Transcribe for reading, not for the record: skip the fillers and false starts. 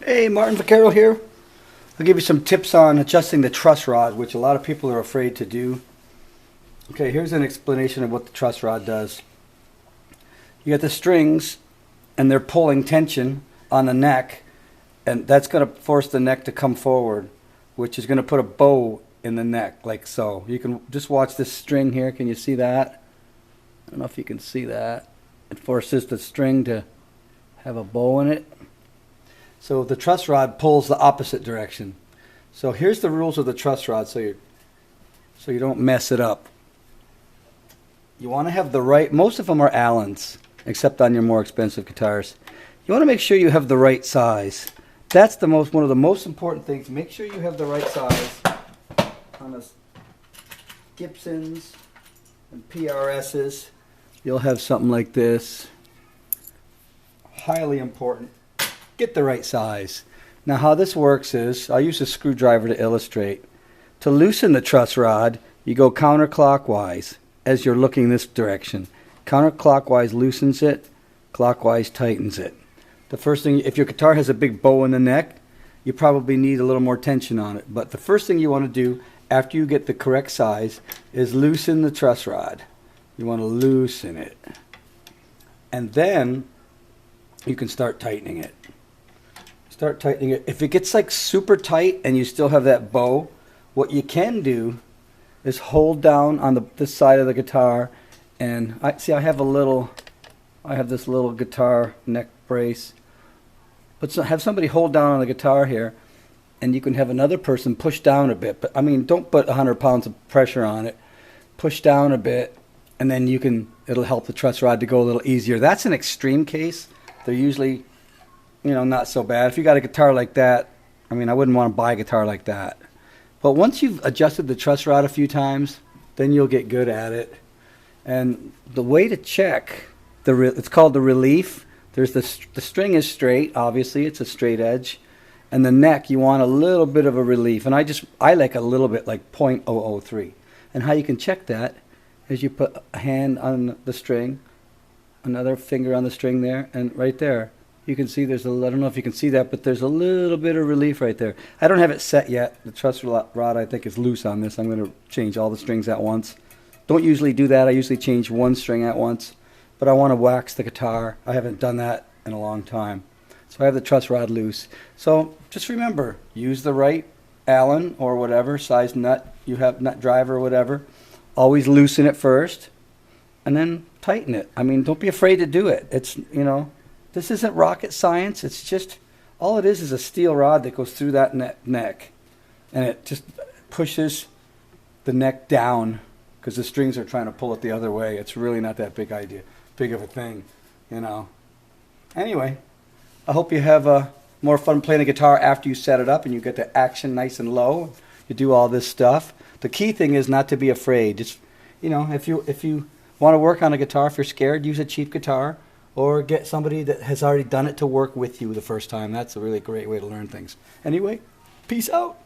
Hey, Martin Vaquero here. I'll give you some tips on adjusting the truss rod, which a lot of people are afraid to do. Okay, here's an explanation of what the truss rod does. You got the strings, and they're pulling tension on the neck, and that's going to force the neck to come forward, which is going to put a bow in the neck, like so. You can just watch this string here. Can you see that? I don't know if you can see that. It forces the string to have a bow in it. So the truss rod pulls the opposite direction. So here's the rules of the truss rod so you don't mess it up. You want to have the right, most of them are Allens, except on your more expensive guitars. You want to make sure you have the right size. That's one of the most important things. Make sure you have the right size on the Gibsons and PRSs. You'll have something like this. Highly important. Get the right size. Now how this works is, I'll use a screwdriver to illustrate. To loosen the truss rod, you go counterclockwise as you're looking this direction. Counterclockwise loosens it, clockwise tightens it. The first thing, if your guitar has a big bow in the neck, you probably need a little more tension on it. But the first thing you want to do after you get the correct size is loosen the truss rod. You want to loosen it. And then you can start tightening it. Start tightening it. If it gets like super tight and you still have that bow, what you can do is hold down on this side of the guitar, and I have this little guitar neck brace. But have somebody hold down on the guitar here, and you can have another person push down a bit. But I mean, don't put 100 pounds of pressure on it. Push down a bit, and then it'll help the truss rod to go a little easier. That's an extreme case. They're usually, not so bad. If you got a guitar like that, I mean, I wouldn't want to buy a guitar like that. But once you've adjusted the truss rod a few times, then you'll get good at it. And the way to check, it's called the relief. There's the string is straight, obviously, it's a straight edge. And the neck, you want a little bit of a relief. And I like a little bit, like 0.003. And how you can check that is you put a hand on the string, another finger on the string there, and right there. You can see I don't know if you can see that, but there's a little bit of relief right there. I don't have it set yet. The truss rod, I think, is loose on this. I'm going to change all the strings at once. Don't usually do that. I usually change one string at once. But I want to wax the guitar. I haven't done that in a long time. So I have the truss rod loose. So just remember, use the right Allen or whatever size nut you have, nut driver or whatever. Always loosen it first, and then tighten it. I mean, don't be afraid to do it. It's, this isn't rocket science. It's just, all it is a steel rod that goes through that neck. And it just pushes the neck down because the strings are trying to pull it the other way. It's really not that big of a thing, Anyway, I hope you have more fun playing the guitar after you set it up and you get the action nice and low. You do all this stuff. The key thing is not to be afraid. Just, if you want to work on a guitar, if you're scared, use a cheap guitar. Or get somebody that has already done it to work with you the first time. That's a really great way to learn things. Anyway, peace out.